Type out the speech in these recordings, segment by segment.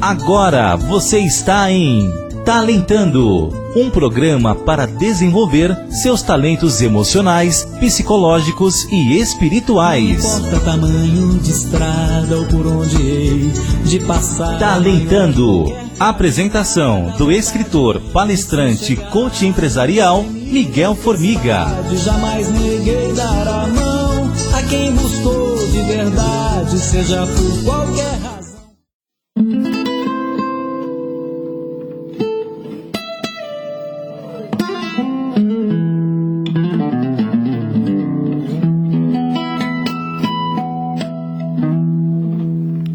Agora você está em Talentando, um programa para desenvolver seus talentos emocionais, psicológicos e espirituais. Não importa tamanho de estrada ou por onde hei de passar. Talentando. Apresentação do escritor, palestrante, coach empresarial, Miguel Formiga. Jamais neguei dar a mão a quem buscou de verdade, seja por qualquer razão.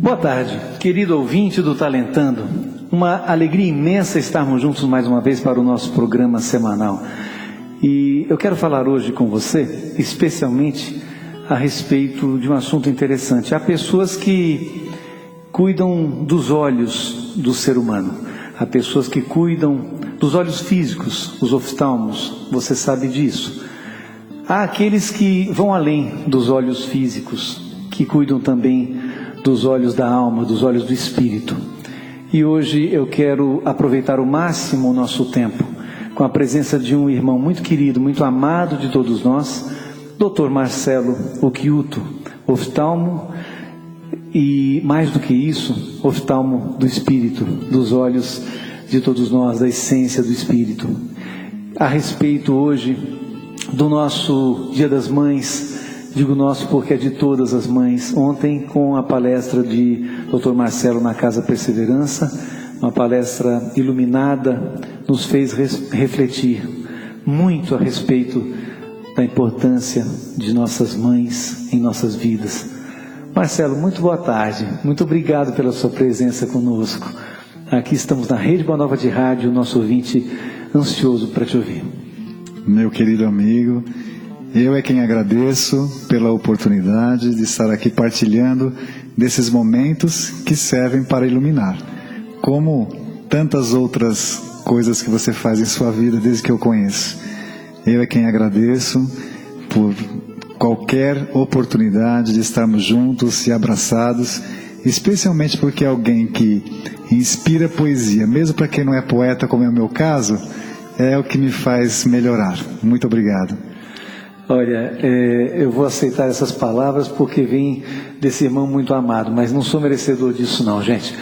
Boa tarde, querido ouvinte do Talentando. Uma alegria imensa estarmos juntos mais uma vez para o nosso programa semanal. E eu quero falar hoje com você, especialmente a respeito de um assunto interessante. Há pessoas que cuidam dos olhos do ser humano. Há pessoas que cuidam dos olhos físicos, os oftalmos, você sabe disso. Há aqueles que vão além dos olhos físicos, que cuidam também dos olhos da alma, dos olhos do espírito. E hoje eu quero aproveitar ao máximo o nosso tempo com a presença de um irmão muito querido, muito amado de todos nós, Dr. Marcelo Occhiuto, oftalmo e, mais do que isso, oftalmo do espírito, dos olhos de todos nós, da essência do espírito. A respeito hoje do nosso Dia das Mães, digo nosso porque é de todas as mães. Ontem, com a palestra de Dr. Marcelo na Casa Perseverança, uma palestra iluminada, nos fez refletir muito a respeito da importância de nossas mães em nossas vidas. Marcelo, muito boa tarde. Muito obrigado pela sua presença conosco. Aqui estamos na Rede Boa Nova de Rádio, nosso ouvinte ansioso para te ouvir. Meu querido amigo, eu é quem agradeço pela oportunidade de estar aqui partilhando desses momentos que servem para iluminar, como tantas outras coisas que você faz em sua vida desde que eu conheço. Eu é quem agradeço por qualquer oportunidade de estarmos juntos e abraçados, especialmente porque alguém que inspira poesia, mesmo para quem não é poeta, como é o meu caso, é o que me faz melhorar. Muito obrigado. Olha, eu vou aceitar essas palavras porque vem desse irmão muito amado, mas não sou merecedor disso não, gente.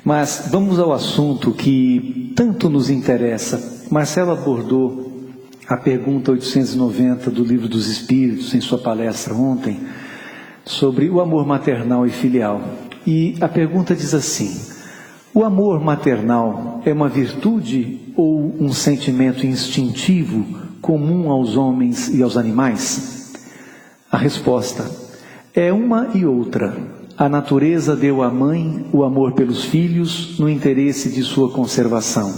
Mas vamos ao assunto que tanto nos interessa. Marcelo abordou a pergunta 890 do Livro dos Espíritos em sua palestra ontem, sobre o amor maternal e filial. E a pergunta diz assim: o amor maternal é uma virtude ou um sentimento instintivo comum aos homens e aos animais? A resposta é uma e outra. A natureza deu à mãe o amor pelos filhos no interesse de sua conservação.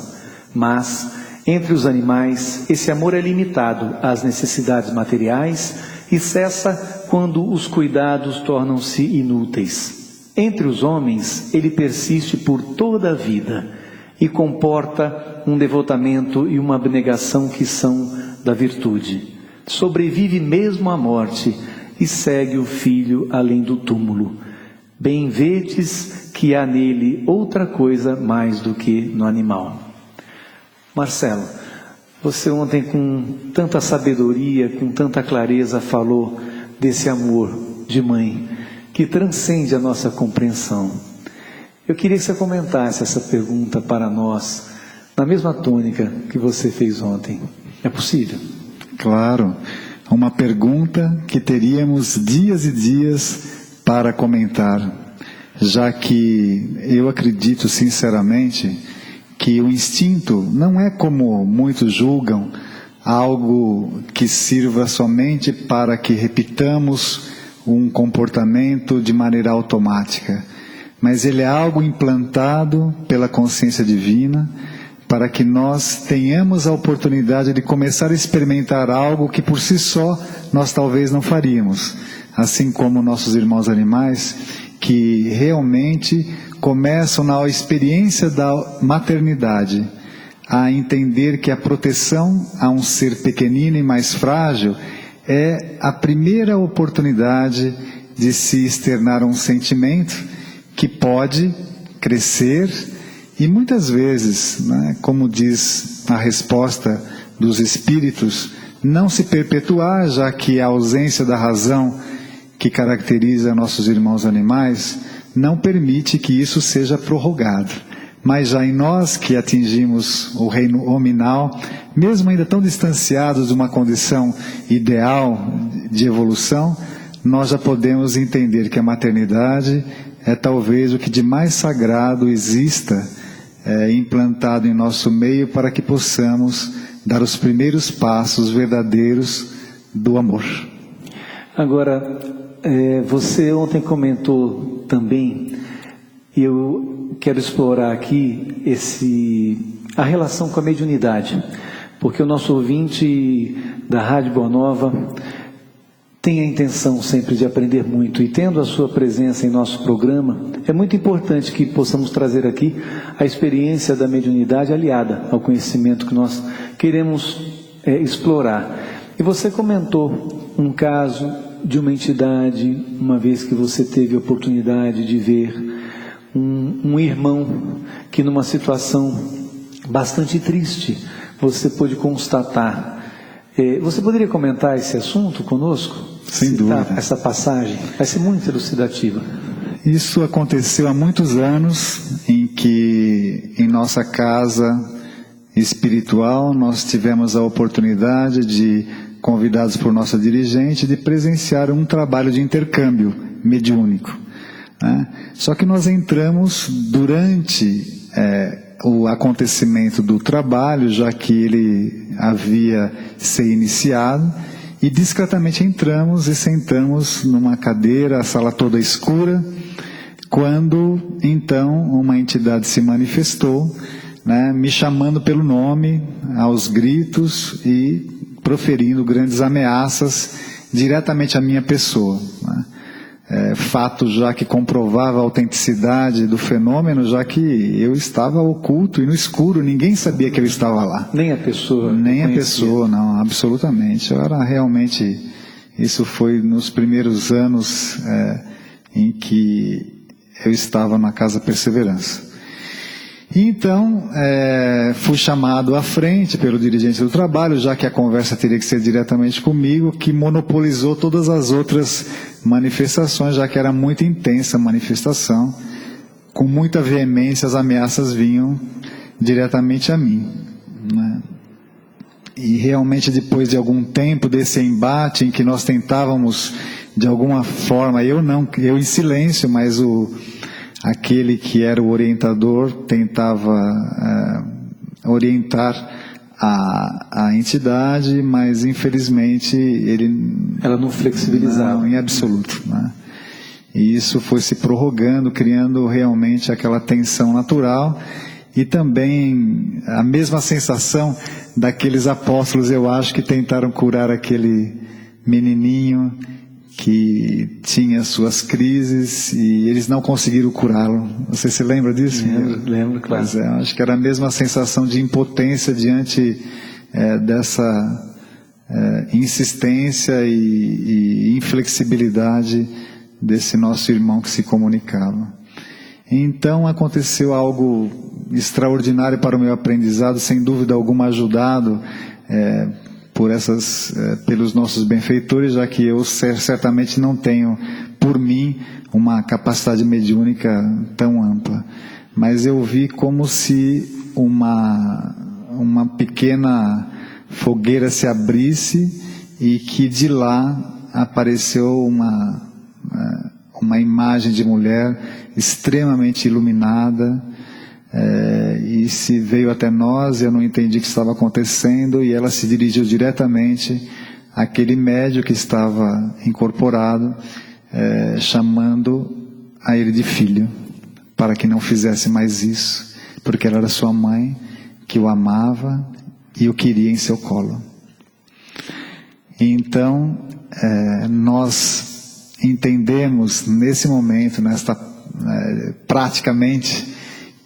Mas, entre os animais, esse amor é limitado às necessidades materiais e cessa quando os cuidados tornam-se inúteis. Entre os homens, ele persiste por toda a vida e comporta um devotamento e uma abnegação que são da virtude. Sobrevive mesmo à morte e segue o filho além do túmulo. Bem vedes que há nele outra coisa mais do que no animal. Marcelo, você ontem com tanta sabedoria, com tanta clareza falou desse amor de mãe que transcende a nossa compreensão. Eu queria que você comentasse essa pergunta para nós, na mesma tônica que você fez ontem. É possível? Claro, uma pergunta que teríamos dias e dias para comentar, já que eu acredito sinceramente que o instinto não é, como muitos julgam, algo que sirva somente para que repitamos um comportamento de maneira automática, mas ele é algo implantado pela consciência divina para que nós tenhamos a oportunidade de começar a experimentar algo que por si só nós talvez não faríamos, assim como nossos irmãos animais, que realmente começam na experiência da maternidade a entender que a proteção a um ser pequenino e mais frágil é a primeira oportunidade de se externar um sentimento que pode crescer e muitas vezes, né, como diz a resposta dos espíritos, não se perpetuar, já que a ausência da razão que caracteriza nossos irmãos animais não permite que isso seja prorrogado. Mas já em nós que atingimos o reino hominal, mesmo ainda tão distanciados de uma condição ideal de evolução, nós já podemos entender que a maternidade é talvez o que de mais sagrado exista implantado em nosso meio para que possamos dar os primeiros passos verdadeiros do amor. Agora, você ontem comentou também, e eu quero explorar aqui a relação com a mediunidade, porque o nosso ouvinte da Rádio Boa Nova tem a intenção sempre de aprender muito, e tendo a sua presença em nosso programa, é muito importante que possamos trazer aqui a experiência da mediunidade aliada ao conhecimento que nós queremos explorar. E você comentou um caso de uma entidade, uma vez que você teve a oportunidade de ver um irmão que numa situação bastante triste, você pôde constatar. Você poderia comentar esse assunto conosco? Sem dúvida. Essa passagem vai ser muito elucidativa. Isso aconteceu há muitos anos, em que em nossa casa espiritual nós tivemos a oportunidade de, convidados por nossa dirigente, de presenciar um trabalho de intercâmbio mediúnico, né? Só que nós entramos durante o acontecimento do trabalho, já que ele havia se iniciado, e discretamente entramos e sentamos numa cadeira, a sala toda escura, quando então uma entidade se manifestou, né, me chamando pelo nome, aos gritos e proferindo grandes ameaças diretamente à minha pessoa, né? Fato já que comprovava a autenticidade do fenômeno, já que eu estava oculto e no escuro, ninguém sabia que eu estava lá. Nem a pessoa? Nem a pessoa, não, absolutamente. Eu era realmente, isso foi nos primeiros anos em que eu estava na Casa Perseverança. Então, fui chamado à frente pelo dirigente do trabalho, já que a conversa teria que ser diretamente comigo, que monopolizou todas as outras manifestações, já que era muito intensa a manifestação. Com muita veemência, as ameaças vinham diretamente a mim, né? E realmente, depois de algum tempo desse embate, em que nós tentávamos, de alguma forma, eu em silêncio, mas aquele que era o orientador tentava orientar a entidade, mas infelizmente ela não flexibilizava. Não, em absoluto, né? E isso foi se prorrogando, criando realmente aquela tensão natural, e também a mesma sensação daqueles apóstolos, eu acho, que tentaram curar aquele menininho que tinha suas crises e eles não conseguiram curá-lo. Você se lembra disso? Lembro, claro. Pois acho que era a mesma sensação de impotência diante dessa insistência e inflexibilidade desse nosso irmão que se comunicava. Então aconteceu algo extraordinário para o meu aprendizado, sem dúvida alguma ajudado pelos nossos benfeitores, já que eu certamente não tenho, por mim, uma capacidade mediúnica tão ampla. Mas eu vi como se uma pequena fogueira se abrisse e que de lá apareceu uma imagem de mulher extremamente iluminada, e se veio até nós. Eu não entendi o que estava acontecendo, e ela se dirigiu diretamente àquele médium que estava incorporado, chamando a ele de filho, para que não fizesse mais isso, porque ela era sua mãe, que o amava e o queria em seu colo. Então nós entendemos nesse momento, praticamente,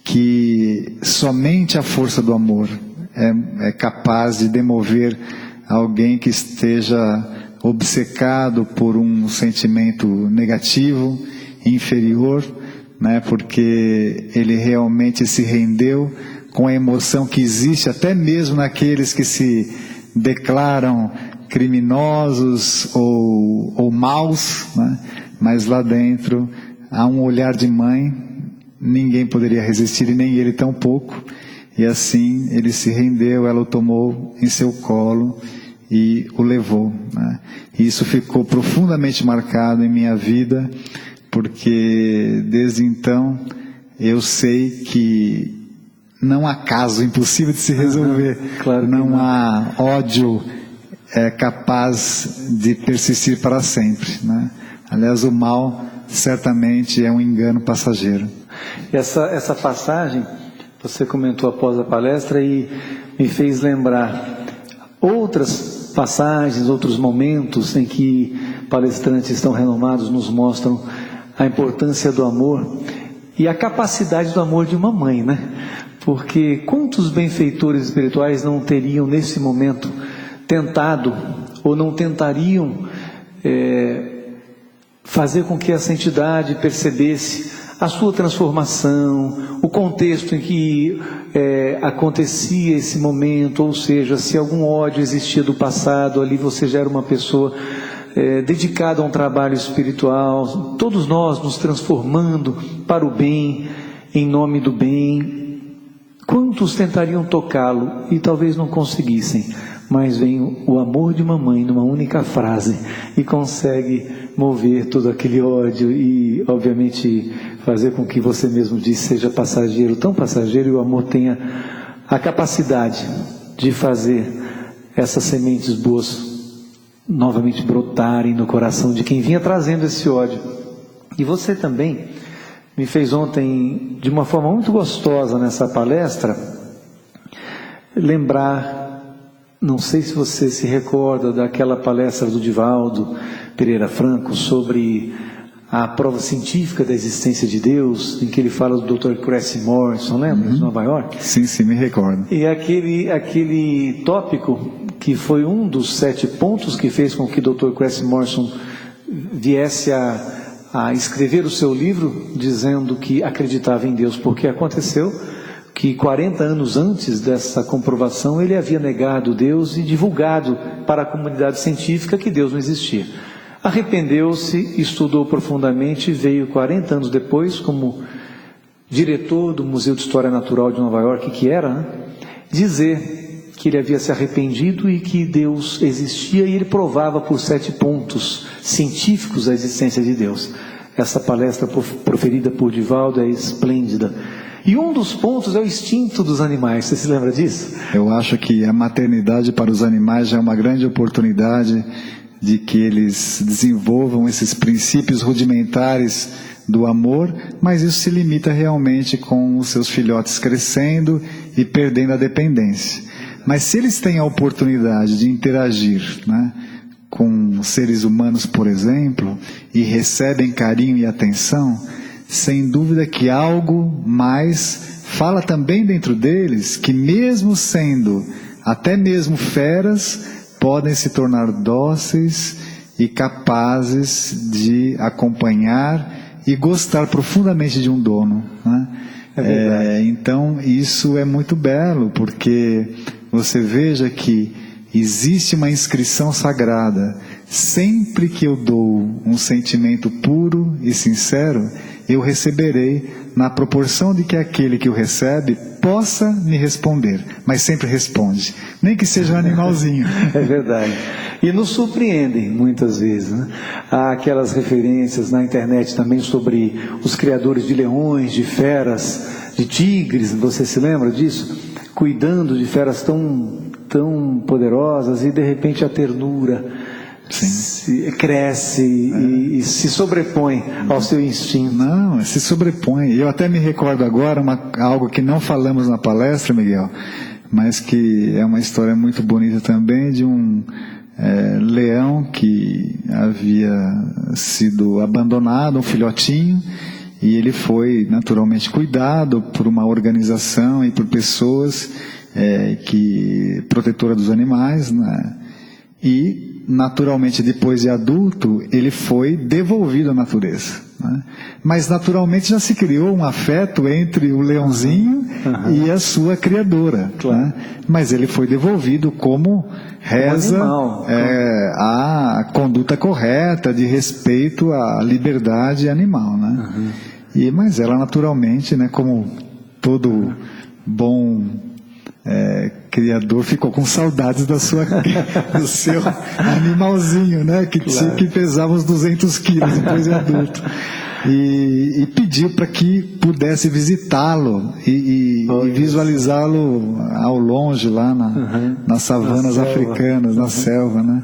que somente a força do amor é capaz de demover alguém que esteja obcecado por um sentimento negativo, inferior, né, porque ele realmente se rendeu com a emoção que existe até mesmo naqueles que se declaram criminosos ou maus, né, mas lá dentro há um olhar de mãe, ninguém poderia resistir e nem ele tampouco, e assim ele se rendeu, ela o tomou em seu colo e o levou, né? E isso ficou profundamente marcado em minha vida, porque desde então eu sei que não há caso impossível de se resolver, claro que não há ódio capaz de persistir para sempre, né? Aliás, o mal certamente é um engano passageiro. Essa passagem, você comentou após a palestra e me fez lembrar outras passagens, outros momentos em que palestrantes tão renomados nos mostram a importância do amor e a capacidade do amor de uma mãe, né? Porque quantos benfeitores espirituais não teriam nesse momento tentado ou não tentariam fazer com que essa entidade percebesse a sua transformação, o contexto em que acontecia esse momento, ou seja, se algum ódio existia do passado, ali você já era uma pessoa dedicada a um trabalho espiritual, todos nós nos transformando para o bem, em nome do bem. Quantos tentariam tocá-lo e talvez não conseguissem, mas vem o amor de uma mãe numa única frase e consegue mover todo aquele ódio e, obviamente, fazer com que você mesmo disse seja passageiro, tão passageiro, e o amor tenha a capacidade de fazer essas sementes boas novamente brotarem no coração de quem vinha trazendo esse ódio. E você também me fez ontem, de uma forma muito gostosa nessa palestra, lembrar, não sei se você se recorda daquela palestra do Divaldo Pereira Franco sobre a prova científica da existência de Deus, em que ele fala do Dr. Cressy Morrison, lembra, de Nova York? Sim, me recordo. E aquele tópico que foi um dos 7 pontos que fez com que o Dr. Cressy Morrison viesse a escrever o seu livro dizendo que acreditava em Deus, porque aconteceu que 40 anos antes dessa comprovação ele havia negado Deus e divulgado para a comunidade científica que Deus não existia. Arrependeu-se, estudou profundamente e veio 40 anos depois, como diretor do Museu de História Natural de Nova York, que era, né, dizer que ele havia se arrependido e que Deus existia, e ele provava por 7 pontos científicos a existência de Deus. Essa palestra proferida por Divaldo é esplêndida. E um dos pontos é o instinto dos animais. Você se lembra disso? Eu acho que a maternidade para os animais já é uma grande oportunidade de que eles desenvolvam esses princípios rudimentares do amor, mas isso se limita realmente com os seus filhotes crescendo e perdendo a dependência. Mas se eles têm a oportunidade de interagir, né, com seres humanos, por exemplo, e recebem carinho e atenção, sem dúvida que algo mais fala também dentro deles, que mesmo sendo até mesmo feras, podem se tornar dóceis e capazes de acompanhar e gostar profundamente de um dono, né? Então isso é muito belo, porque você veja que existe uma inscrição sagrada. Sempre que eu dou um sentimento puro e sincero, eu receberei na proporção de que aquele que o recebe possa me responder, mas sempre responde, nem que seja um animalzinho. É verdade. E nos surpreendem muitas vezes, né? Há aquelas referências na internet também sobre os criadores de leões, de feras, de tigres, você se lembra disso? Cuidando de feras tão poderosas, e de repente a ternura cresce e se sobrepõe ao seu instinto. Não, se sobrepõe. Eu até me recordo agora algo que não falamos na palestra, Miguel, mas que é uma história muito bonita também, de um leão que havia sido abandonado, um filhotinho, e ele foi naturalmente cuidado por uma organização e por pessoas protetora dos animais, né? e, naturalmente, depois de adulto, ele foi devolvido à natureza, né? Mas, naturalmente, já se criou um afeto entre o leãozinho e a sua criadora, claro, né? Mas ele foi devolvido como reza a conduta correta de respeito à liberdade animal, né? Mas ela, naturalmente, né, como todo bom criador, ficou com saudades do seu animalzinho, né, que pesava uns 200 quilos depois de adulto. E pediu para que pudesse visitá-lo e visualizá-lo ao longe, lá nas savanas africanas, na selva, né?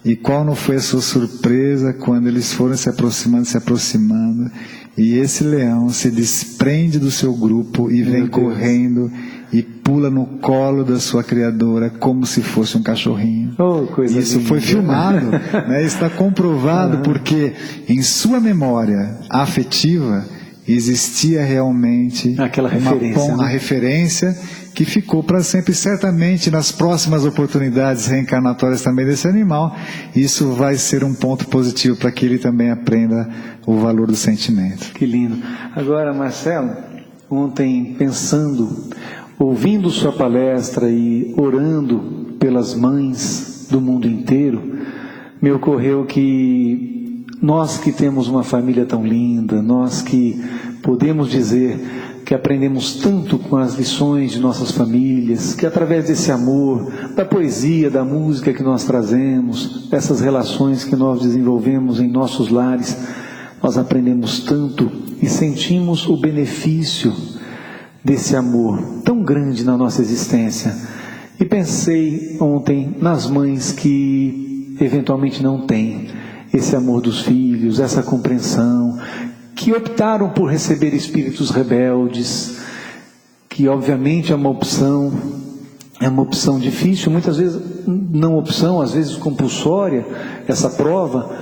E qual não foi a sua surpresa quando eles foram se aproximando, e esse leão se desprende do seu grupo e vem correndo e pula no colo da sua criadora como se fosse um cachorrinho. Isso linda. Foi filmado, né? Está comprovado, porque em sua memória afetiva existia realmente uma referência que ficou para sempre. Certamente nas próximas oportunidades reencarnatórias também desse animal, isso vai ser um ponto positivo para que ele também aprenda o valor do sentimento. Que lindo. Agora, Marcelo, ontem ouvindo sua palestra e orando pelas mães do mundo inteiro, me ocorreu que nós que temos uma família tão linda, nós que podemos dizer que aprendemos tanto com as lições de nossas famílias, que através desse amor, da poesia, da música que nós trazemos, dessas relações que nós desenvolvemos em nossos lares, nós aprendemos tanto e sentimos o benefício desse amor tão grande na nossa existência. E pensei ontem nas mães que eventualmente não têm esse amor dos filhos, essa compreensão, que optaram por receber espíritos rebeldes, que obviamente é uma opção difícil, muitas vezes não opção, às vezes compulsória, essa prova,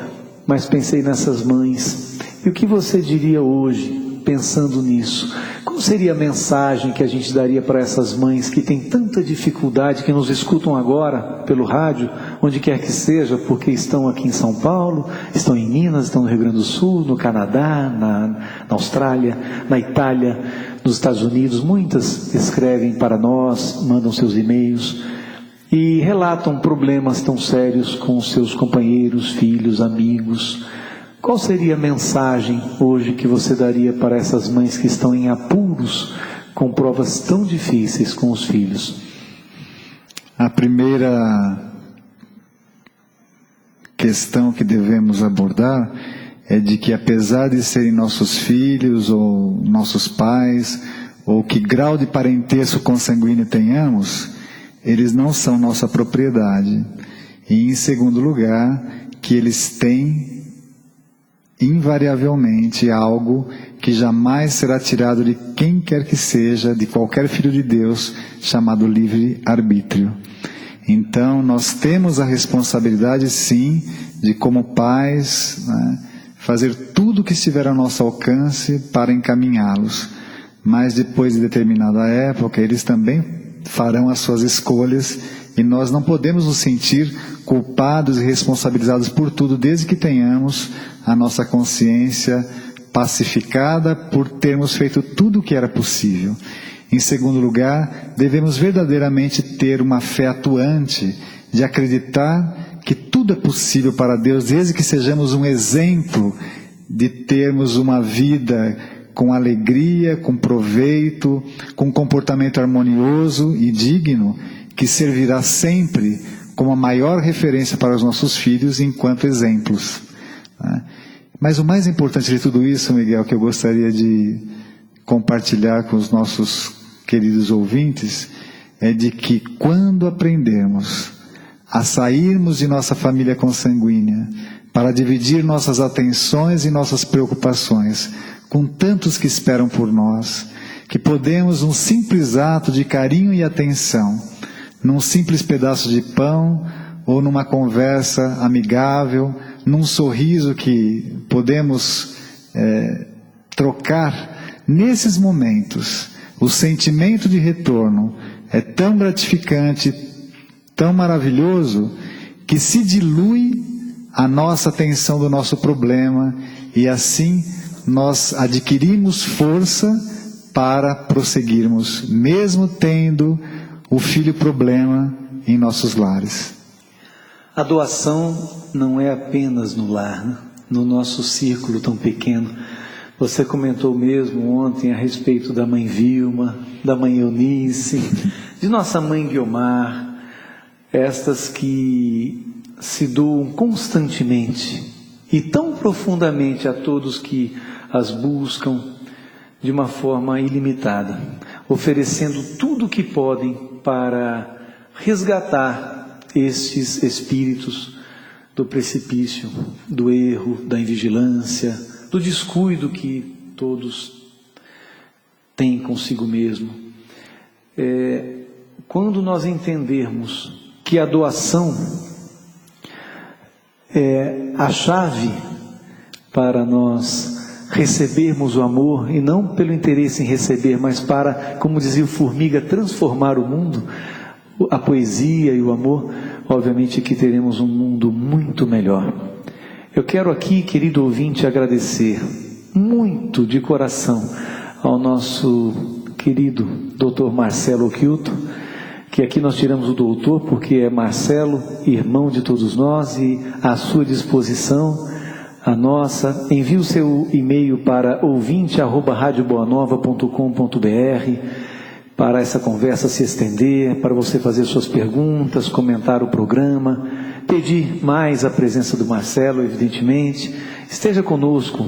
mas pensei nessas mães. E o que você diria hoje, pensando nisso? Qual seria a mensagem que a gente daria para essas mães que têm tanta dificuldade, que nos escutam agora pelo rádio, onde quer que seja, porque estão aqui em São Paulo, estão em Minas, estão no Rio Grande do Sul, no Canadá, na Austrália, na Itália, nos Estados Unidos? Muitas escrevem para nós, mandam seus e-mails e relatam problemas tão sérios com seus companheiros, filhos, amigos. Qual seria a mensagem hoje que você daria para essas mães que estão em apuros com provas tão difíceis com os filhos? A primeira questão que devemos abordar é de que, apesar de serem nossos filhos ou nossos pais, ou que grau de parentesco consanguíneo tenhamos, eles não são nossa propriedade. E, em segundo lugar, que eles têm invariavelmente algo que jamais será tirado de quem quer que seja, de qualquer filho de Deus, chamado livre-arbítrio. Então, nós temos a responsabilidade, sim, de, como pais, né, fazer tudo o que estiver ao nosso alcance para encaminhá-los. Mas, depois de determinada época, eles também farão as suas escolhas, e nós não podemos nos sentir culpados e responsabilizados por tudo, desde que tenhamos a nossa consciência pacificada por termos feito tudo o que era possível. Em segundo lugar, devemos verdadeiramente ter uma fé atuante de acreditar que tudo é possível para Deus, desde que sejamos um exemplo de termos uma vida com alegria, com proveito, com comportamento harmonioso e digno, que servirá sempre como a maior referência para os nossos filhos enquanto exemplos. Mas o mais importante de tudo isso, Miguel, que eu gostaria de compartilhar com os nossos queridos ouvintes, é de que quando aprendermos a sairmos de nossa família consanguínea para dividir nossas atenções e nossas preocupações com tantos que esperam por nós, que podemos, num simples ato de carinho e atenção, num simples pedaço de pão ou numa conversa amigável, num sorriso que podemos trocar, nesses momentos, o sentimento de retorno é tão gratificante, tão maravilhoso, que se dilui a nossa atenção do nosso problema e assim nós adquirimos força para prosseguirmos, mesmo tendo o filho problema em nossos lares. A doação não é apenas no lar, né? No nosso círculo tão pequeno. Você comentou mesmo ontem a respeito da mãe Vilma, da mãe Eunice, de nossa mãe Guiomar, estas que se doam constantemente e tão profundamente a todos que as buscam de uma forma ilimitada, oferecendo tudo o que podem para resgatar estes espíritos do precipício, do erro, da invigilância, do descuido que todos têm consigo mesmo. Quando nós entendermos que a doação é a chave para nós recebermos o amor, e não pelo interesse em receber, mas para, como dizia o Formiga, transformar o mundo, a poesia e o amor, obviamente que teremos um mundo muito melhor. Eu quero aqui, querido ouvinte, agradecer muito de coração ao nosso querido Dr. Marcelo Occhiuto, que aqui nós tiramos o doutor porque é Marcelo, irmão de todos nós, e à sua disposição, a nossa. Envie o seu e-mail para ouvinte@radioboanova.com.br para essa conversa se estender, para você fazer suas perguntas, comentar o programa, pedir mais a presença do Marcelo, evidentemente. Esteja conosco.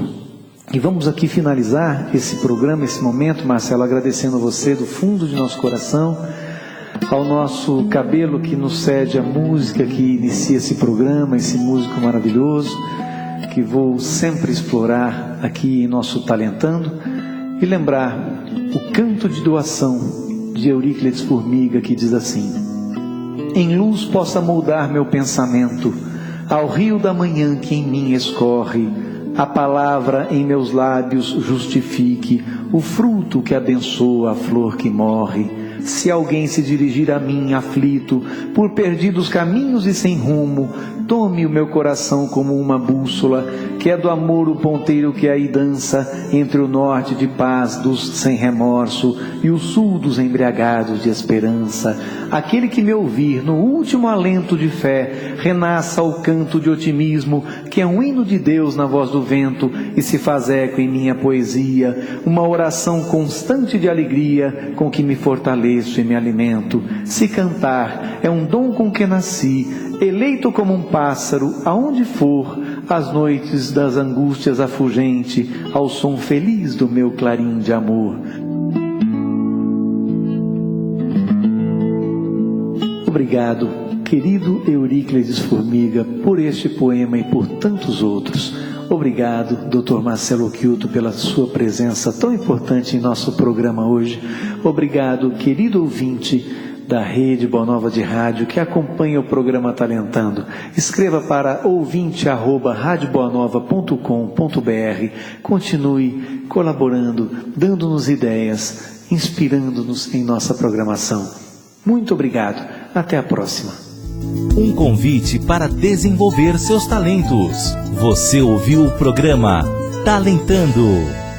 E vamos aqui finalizar esse programa, esse momento, Marcelo, agradecendo a você do fundo de nosso coração, ao nosso Cabelo que nos cede a música que inicia esse programa, esse músico maravilhoso, que vou sempre explorar aqui em nosso Talentando, e lembrar o canto de doação de Euríclides Formiga, que diz assim: em luz possa moldar meu pensamento, ao rio da manhã que em mim escorre, a palavra em meus lábios justifique o fruto que abençoa a flor que morre. Se alguém se dirigir a mim aflito, por perdidos caminhos e sem rumo, tome o meu coração como uma bússola, que é do amor o ponteiro que aí dança, entre o norte de paz dos sem remorso e o sul dos embriagados de esperança. Aquele que me ouvir no último alento de fé, renasça ao canto de otimismo, que é um hino de Deus na voz do vento, e se faz eco em minha poesia, uma oração constante de alegria, com que me fortaleço e me alimento. Se cantar é um dom com que nasci, eleito como um pássaro, aonde for, às noites das angústias afugente, ao som feliz do meu clarim de amor. Obrigado, querido Euríclides Formiga, por este poema e por tantos outros. Obrigado, Dr. Marcelo Occhiuto, pela sua presença tão importante em nosso programa hoje. Obrigado, querido ouvinte da Rede Boa Nova de Rádio, que acompanha o programa Talentando. Escreva para ouvinte@radioboanova.com.br. Continue colaborando, dando-nos ideias, inspirando-nos em nossa programação. Muito obrigado. Até a próxima. Um convite para desenvolver seus talentos. Você ouviu o programa Talentando.